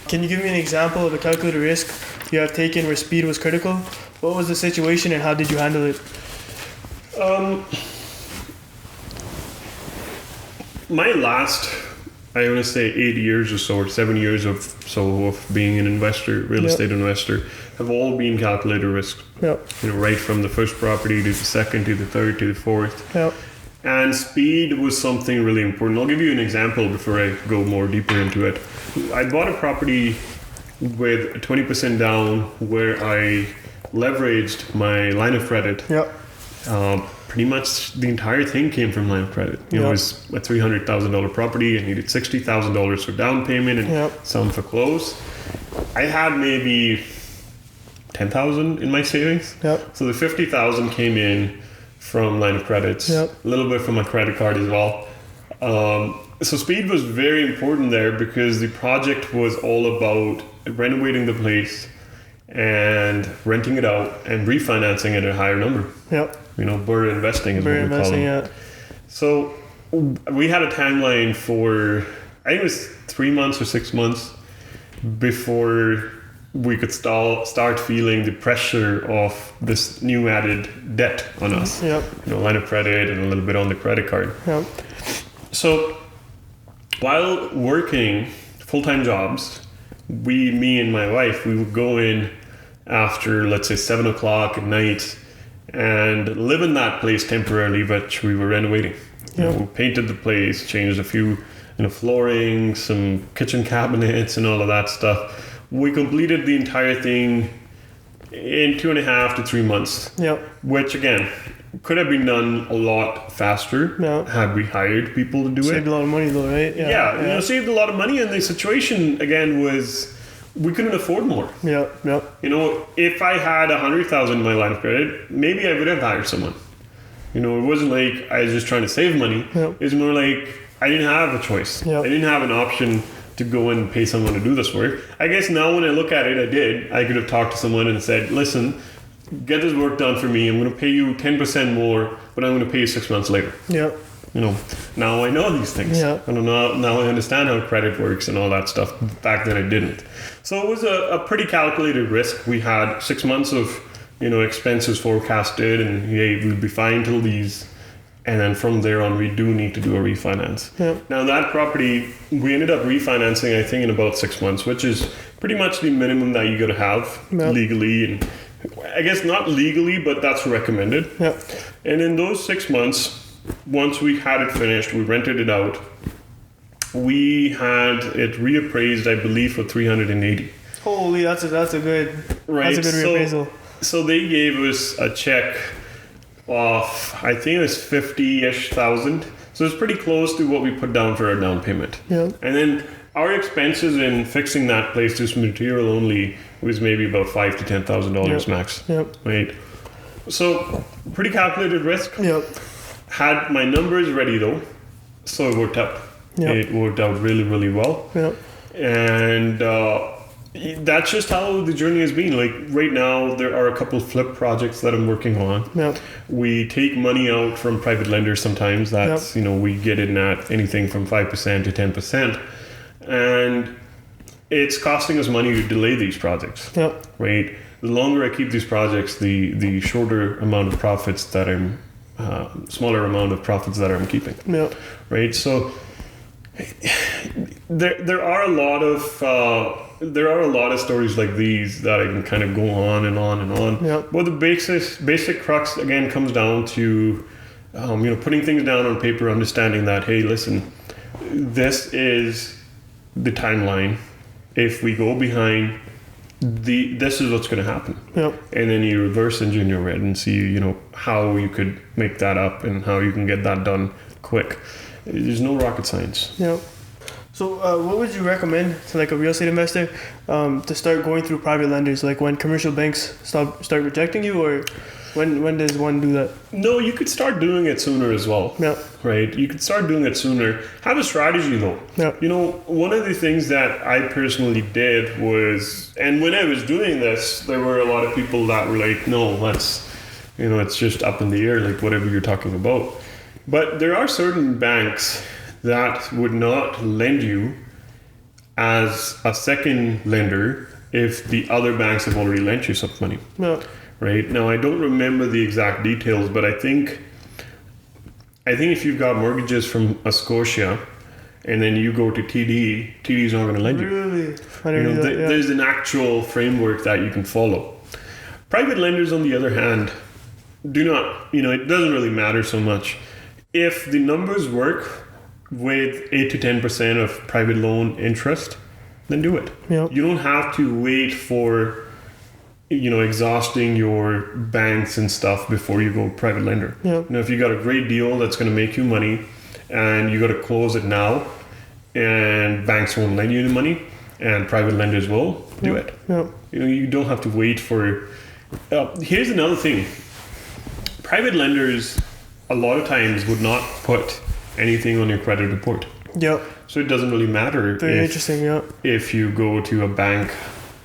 Can you give me an example of a calculated risk you have taken where speed was critical? What was the situation and how did you handle it? My last, I want to say 8 years or so, or 7 years of being an investor, real estate investor, have all been calculated risks. Yeah. You know, right from the first property to the second to the third to the fourth. Yeah. And speed was something really important. I'll give you an example before I go more deeper into it. I bought a property with 20% down where I leveraged my line of credit. Yeah. Pretty much the entire thing came from line of credit. It was a $300,000 property. I needed $60,000 for down payment and some for close. I had maybe $10,000 in my savings. So the $50,000 came in from line of credits, a little bit from my credit card as well. So speed was very important there because the project was all about renovating the place and renting it out and refinancing at a higher number. You know, burr investing is what we call it. So we had a timeline for, I think it was 3 months or 6 months before we could start feeling the pressure of this new added debt on us. You know, line of credit and a little bit on the credit card. So while working full-time jobs, me and my wife, we would go in after, let's say, 7 o'clock at night and live in that place temporarily, but we were renovating. You know, we painted the place, changed a few, flooring, some kitchen cabinets and all of that stuff. We completed the entire thing in 2.5 to 3 months. Which again could have been done a lot faster had we hired people to do it. Saved a lot of money though, right? You know, saved a lot of money, and the situation again was we couldn't afford more. You know, if I had $100,000 in my line of credit, maybe I would have hired someone. You know, it wasn't like I was just trying to save money. It's more like I didn't have a choice. Yep. I didn't have an option to go and pay someone to do this work. I guess now when I look at it, I did. I could have talked to someone and said, listen, get this work done for me. I'm going to pay you 10% more, but I'm going to pay you 6 months later. Yep. You know, now I know these things. Yeah. And now I understand how credit works and all that stuff. Back then I didn't. So it was a pretty calculated risk. We had 6 months of, expenses forecasted, and we'd be fine till these. And then from there on, we do need to do a refinance. Yeah. Now that property, we ended up refinancing, I think, in about 6 months, which is pretty much the minimum that you got to have legally. And I guess not legally, but that's recommended. Yeah. And in those 6 months, once we had it finished, we rented it out. We had it reappraised, I believe, for $380. Holy, that's a good reappraisal. So they gave us a check of, I think it was 50-ish thousand. So it's pretty close to what we put down for our down payment. Yeah. And then our expenses in fixing that place, just material only, was maybe about $5,000 to $10,000 max. Yep. Right. So pretty calculated risk. Yep. Had my numbers ready though, so it worked out. Yep. It worked out really, really well. Yep. And that's just how the journey has been. Like right now, there are a couple of flip projects that I'm working on. Yep. We take money out from private lenders sometimes. That's, we get in at anything from 5% to 10%. And it's costing us money to delay these projects. Yep. Right? The longer I keep these projects, the shorter amount of profits that I'm smaller amount of profits that I'm keeping. Yeah. Right. So there are a lot of stories like these that I can kind of go on and on and on. Yeah. But the basic crux again comes down to putting things down on paper, understanding that, hey, listen, this is the timeline. If we go behind, this is what's going to happen. Yep. And then you reverse engineer it and see, how you could make that up and how you can get that done quick. There's no rocket science. Yep. So what would you recommend to like a real estate investor to start going through private lenders? Like when commercial banks start rejecting you, or when does one do that? No, you could start doing it sooner as well. Yeah. Right? You could start doing it sooner. Have a strategy though. Yeah. One of the things that I personally did was, and when I was doing this, there were a lot of people that were like, no, let's, it's just up in the air, like whatever you're talking about. But there are certain banks that would not lend you as a second lender if the other banks have already lent you some money. Yeah. Right? Now, I don't remember the exact details, but I think if you've got mortgages from a Scotia and then you go to TD, TD is not going to lend you. Really? I didn't know that, yeah. There's an actual framework that you can follow. Private lenders, on the other hand, do not, it doesn't really matter so much. If the numbers work with 8 to 10% of private loan interest, then do it. Yep. You don't have to wait for, exhausting your banks and stuff before you go private lender. Yep. If you got a great deal that's going to make you money and you got to close it now and banks won't lend you the money and private lenders will, do it. Yep. You don't have to wait for... here's another thing. Private lenders a lot of times would not put anything on your credit report. Yep. So it doesn't really matter if you go to a bank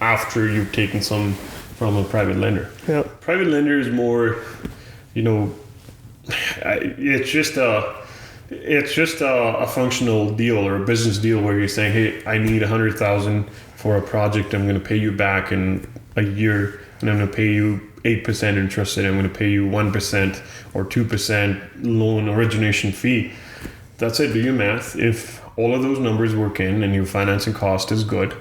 after you've taken some from a private lender. Yep. Private lender is more, it's just a functional deal or a business deal where you're saying, hey, I need $100,000 for a project. I'm going to pay you back in a year, and I'm going to pay you 8% interest, and I'm going to pay you 1% or 2% loan origination fee. That's it. Do your math. If all of those numbers work in and your financing cost is good,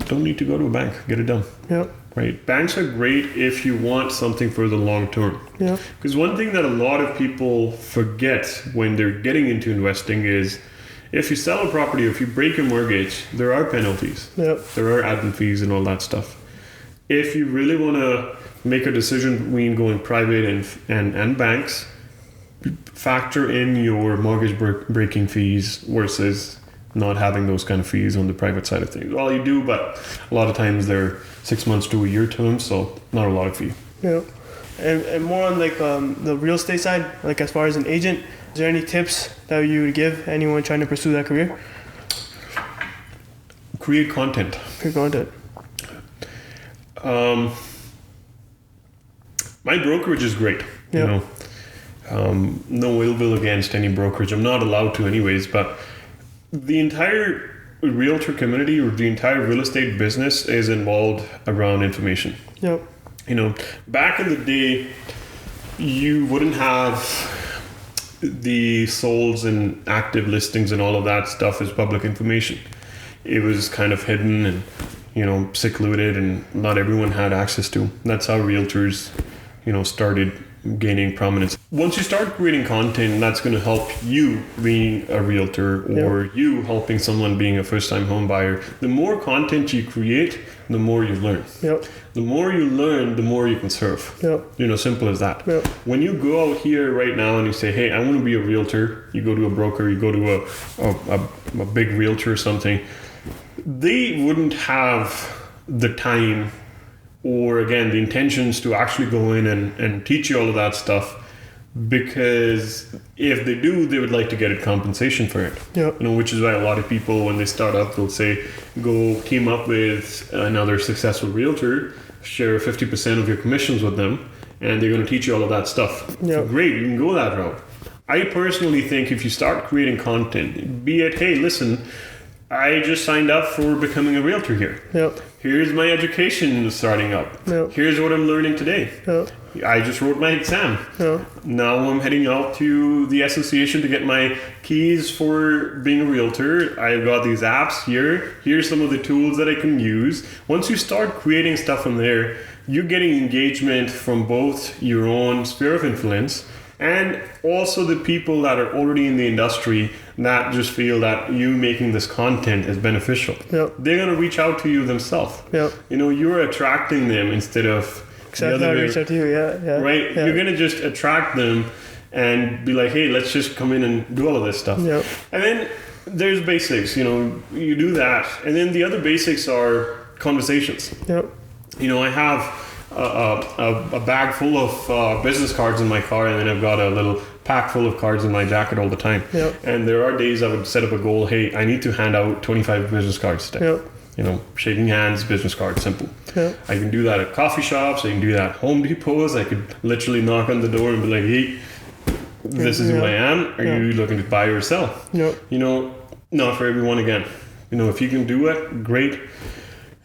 don't need to go to a bank. Get it done. Yep. Right. Banks are great if you want something for the long term. Yeah. Because one thing that a lot of people forget when they're getting into investing is if you sell a property or if you break a mortgage, there are penalties. Yep. There are admin fees and all that stuff. If you really want to make a decision between going private and banks, factor in your mortgage breaking fees versus not having those kind of fees on the private side of things. Well, you do, but a lot of times they're 6 months to a year terms, so not a lot of fee. Yeah. And more on like the real estate side, like as far as an agent, Is there any tips that you would give anyone trying to pursue that career? Create content. Create content. My brokerage is great. Yeah. No ill will against any brokerage. I'm not allowed to anyways, but the entire realtor community or the entire real estate business is involved around information. Yep. Back in the day, you wouldn't have the solds and active listings and all of that stuff as public information. It was kind of hidden and secluded, and not everyone had access to. That's how realtors started gaining prominence. Once you start creating content, that's going to help you being a realtor or you helping someone being a first-time home buyer. The more content you create, the more you learn. Yep. The more you learn, the more you can serve. Yep. Simple as that. Yep. When you go out here right now and you say, hey, I want to be a realtor, you go to a broker, you go to a big realtor or something, they wouldn't have the time or again the intentions to actually go in and teach you all of that stuff, because if they do, they would like to get a compensation for it. Yep. Which is why a lot of people, when they start up, they'll say, go team up with another successful realtor, share 50% of your commissions with them, and they're going to teach you all of that stuff. Yep. Great, you can go that route. I personally think if you start creating content, be it, hey, listen, I just signed up for becoming a realtor here. Yep. Here's my education starting up. Yep. Here's what I'm learning today. Yep. I just wrote my exam. Yep. Now I'm heading out to the association to get my keys for being a realtor. I've got these apps here. Here's some of the tools that I can use. Once you start creating stuff from there, you're getting engagement from both your own sphere of influence and also the people that are already in the industry that just feel that you making this content is beneficial. Yep. They're going to reach out to you themselves. Yep. You're attracting them instead of exactly how I reach out to you. Yeah. Right? Yeah. You're going to just attract them and be like, hey, let's just come in and do all of this stuff. Yep. And then there's basics, you do that. And then the other basics are conversations. Yep. I have a bag full of business cards in my car, and then I've got a little pack full of cards in my jacket all the time. Yep. And there are days I would set up a goal, hey, I need to hand out 25 business cards today. Yep. Shaking hands, business cards, simple. Yep. I can do that at coffee shops, I can do that at Home Depots, I could literally knock on the door and be like, hey, this is who I am, are you looking to buy or sell? Yep. Not for everyone again. If you can do it, great.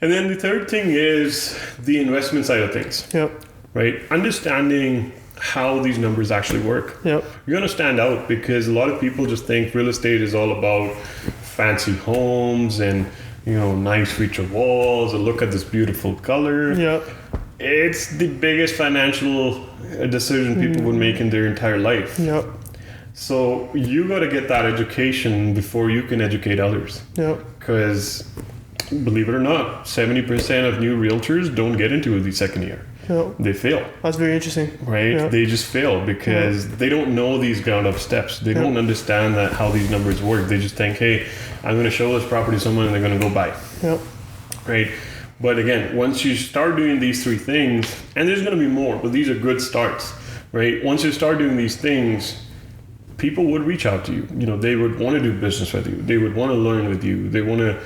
And then the third thing is the investment side of things. Yep. Right? Understanding how these numbers actually work. Yep. You're going to stand out because a lot of people just think real estate is all about fancy homes and, nice feature walls, and look at this beautiful color. Yep. It's the biggest financial decision people would make in their entire life. Yep. So you got to get that education before you can educate others. Yep. Because believe it or not, 70% of new realtors don't get into the second year. Yep. They fail. That's very interesting. Right? Yep. They just fail because they don't know these ground up steps. They don't understand that how these numbers work. They just think, hey, I'm going to show this property to someone and they're going to go buy. Yep. Right? But again, once you start doing these three things, and there's going to be more, but these are good starts. Right? Once you start doing these things, people would reach out to you. They would want to do business with you. They would want to learn with you. They want to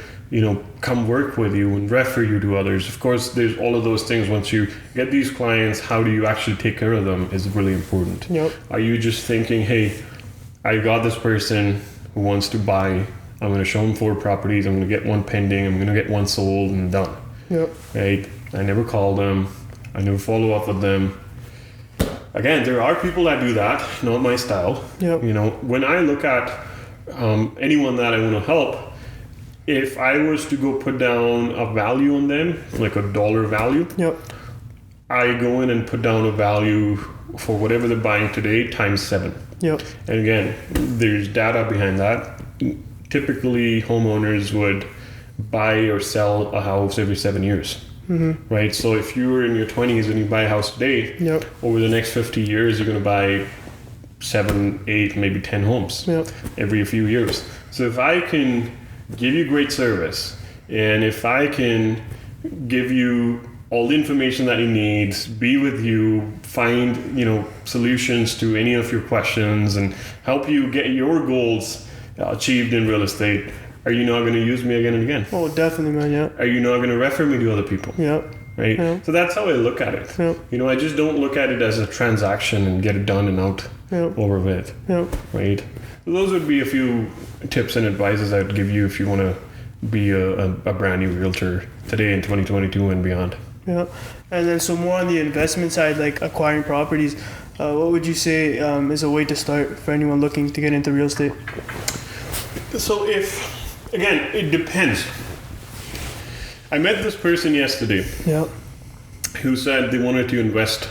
come work with you and refer you to others. Of course, there's all of those things. Once you get these clients, how do you actually take care of them is really important. Yep. Are you just thinking, hey, I got this person who wants to buy, I'm going to show them 4 properties, I'm going to get one pending, I'm going to get one sold and done. Yep. Right? I never call them, I never follow up with them. Again, there are people that do that, not my style. Yep. When I look at anyone that I want to help, if I was to go put down a value on them, like a dollar value, yep, I go in and put down a value for whatever they're buying today times 7. Yep. And again, there's data behind that. Typically, homeowners would buy or sell a house every 7 years. Mm-hmm. Right? So if you're in your 20s and you buy a house today, yep, over the next 50 years, you're going to buy 7, 8, maybe 10 homes, yep, every few years. So if I can give you great service, and if I can give you all the information that he needs, be with you, find, solutions to any of your questions, and help you get your goals achieved in real estate, are you not going to use me again and again? Oh, definitely, man. Yeah. Are you not going to refer me to other people? Yeah. Right. Yeah. So that's how I look at it. Yeah. I just don't look at it as a transaction and get it done and out over with. Yeah. Right. So those would be a few tips and advices I would give you if you want to be a brand new realtor today in 2022 and beyond. Yeah. And then so more on the investment side, like acquiring properties, what would you say is a way to start for anyone looking to get into real estate? So again, it depends. I met this person yesterday who said they wanted to invest.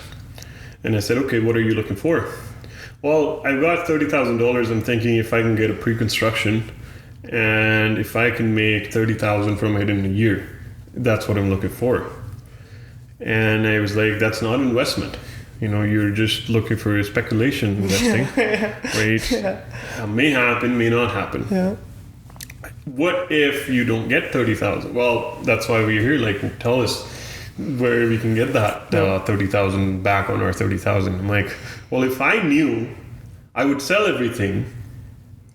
And I said, okay, what are you looking for? Well, I've got $30,000. I'm thinking if I can get a pre-construction and if I can make $30,000 from it in a year, that's what I'm looking for. And I was like, that's not investment. You're just looking for speculation investing, right? Yeah. May happen, may not happen. Yeah. What if you don't get 30,000? Well, that's why we're here. Like, tell us where we can get that 30,000 back on our 30,000. I'm like, well, if I knew, I would sell everything.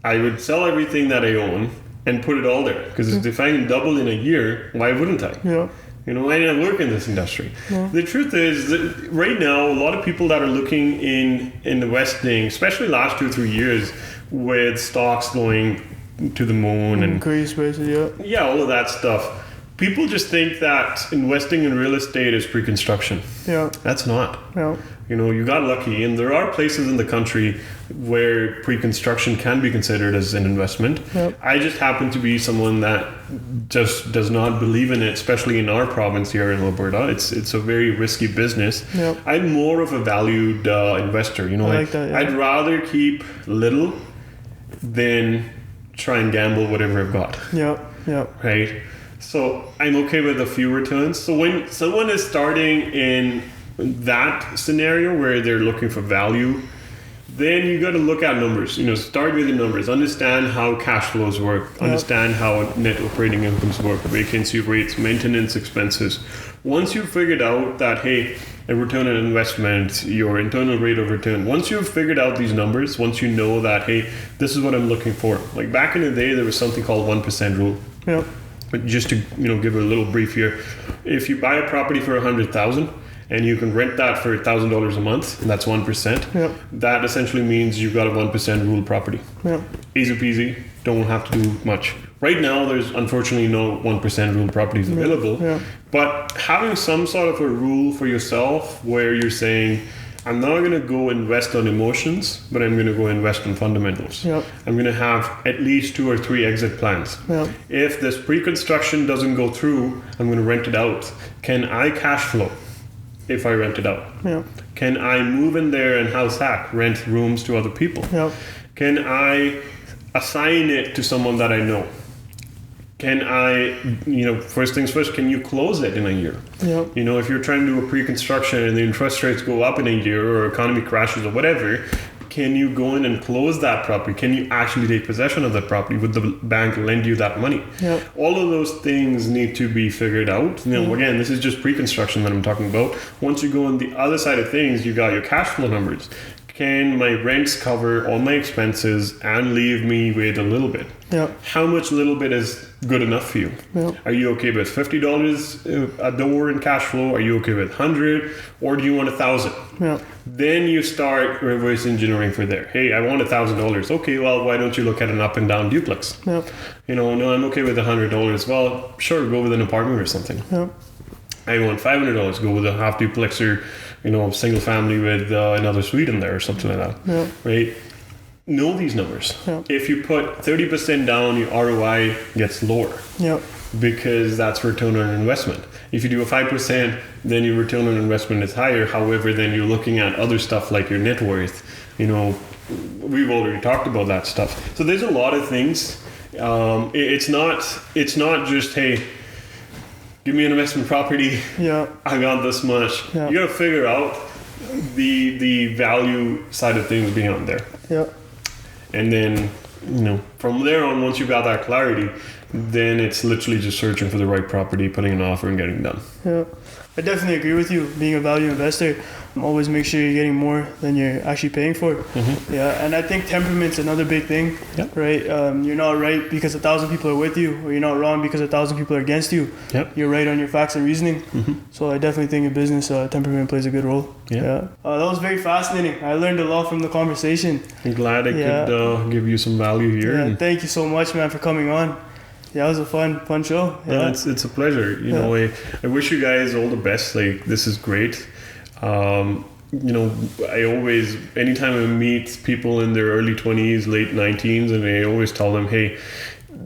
I would sell everything that I own and put it all there. Because if I can double in a year, why wouldn't I? Yeah. Why didn't I work in this industry? Yeah. The truth is that right now, a lot of people that are looking in investing, especially last 2 or 3 years, with stocks going to the moon and increase prices, all of that stuff. People just think that investing in real estate is pre-construction. Yeah. That's not. Yeah. You got lucky, and there are places in the country where pre-construction can be considered as an investment. Yep. I just happen to be someone that just does not believe in it, especially in our province here in Alberta. It's a very risky business. Yep. I'm more of a valued investor. I like that, I'd rather keep little than try and gamble whatever I've got. Yeah. Yeah. Right? So I'm okay with a few returns. So when someone is starting in that scenario where they're looking for value, then you got to look at numbers. Start with the numbers. Understand how cash flows work. Understand how net operating incomes work, vacancy rates, maintenance expenses. Once you've figured out that, hey, a return on investment, your internal rate of return, once you've figured out these numbers, once you know that, hey, this is what I'm looking for. Like back in the day, there was something called 1% rule. Yeah. But just to give a little brief here, if you buy a property for $100,000 and you can rent that for $1,000 a month, and that's 1%. Yeah. That essentially means you've got a 1% rule property. Yeah. Easy peasy, don't have to do much. Right now, there's unfortunately no 1% rule properties available. Yeah. But having some sort of a rule for yourself where you're saying, I'm not going to go invest on emotions, but I'm going to go invest on fundamentals. Yep. I'm going to have at least 2 or 3 exit plans. Yep. If this pre-construction doesn't go through, I'm going to rent it out. Can I cash flow if I rent it out? Yep. Can I move in there and house hack, rent rooms to other people? Yep. Can I assign it to someone that I know? Can I, first things first, can you close it in a year? Yep. If you're trying to do a pre-construction and the interest rates go up in a year or economy crashes or whatever, can you go in and close that property? Can you actually take possession of that property? Would the bank lend you that money? Yep. All of those things need to be figured out. Again, this is just pre-construction that I'm talking about. Once you go on the other side of things, you got your cash flow numbers. Can my rents cover all my expenses and leave me with a little bit? Yeah. How much little bit is good enough for you? Yeah. Are you okay with $50 a door in cash flow? Are you okay with $100? Or do you want $1,000? Yeah. Then you start reverse engineering for there. Hey, I want $1,000. Okay, well, why don't you look at an up and down duplex? Yeah. No, I'm okay with $100. Well, sure, go with an apartment or something. Yeah. I want $500. Go with a half duplex or single family with another suite in there or something like that. Yeah. Right? Know these numbers. Yeah. If you put 30% down, your ROI gets lower. Yeah. Because that's return on investment. If you do a 5%, then your return on investment is higher. However, then you're looking at other stuff like your net worth. We've already talked about that stuff. So there's a lot of things. It's not just, hey, give me an investment property. Yeah. I got this much. Yeah. You got to figure out the value side of things beyond there. Yeah. And then, from there on, once you got that clarity, then it's literally just searching for the right property, putting an offer, and getting done. Yeah, I definitely agree with you. Being a value investor, always make sure you're getting more than you're actually paying for. Mm-hmm. Yeah, and I think temperament's another big thing. Yep. Right? You're not right because 1,000 people are with you, or you're not wrong because 1,000 people are against you. Yep. You're right on your facts and reasoning. Mm-hmm. So I definitely think in business, temperament plays a good role. Yeah. That was very fascinating. I learned a lot from the conversation. I'm glad I could give you some value here. Yeah, thank you so much, man, for coming on. Yeah, it was a fun show. Yeah. No, it's a pleasure. You know, I wish you guys all the best. Like, this is great. You know, I always, anytime I meet people in their early 20s, late 19s, and I always tell them, hey,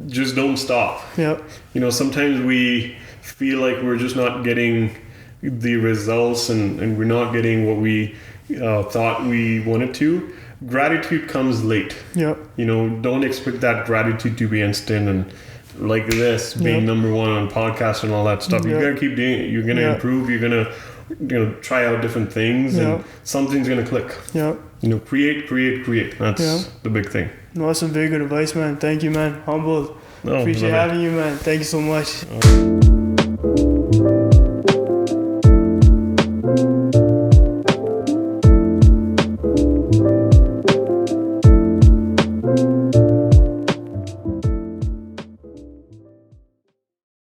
just don't stop. Yeah. You know, sometimes we feel like we're just not getting the results and we're not getting what we thought we wanted to. Gratitude comes late. Yeah. You know, don't expect that gratitude to be instant and like this being number one on podcasts and all that stuff. You gotta keep doing it. You're gonna improve. You're gonna try out different things and something's gonna click. Yeah. You know, create. That's the big thing. No, that's some very good advice, man. Thank you, man. Humbled. No, Appreciate having you, man. Thank you so much.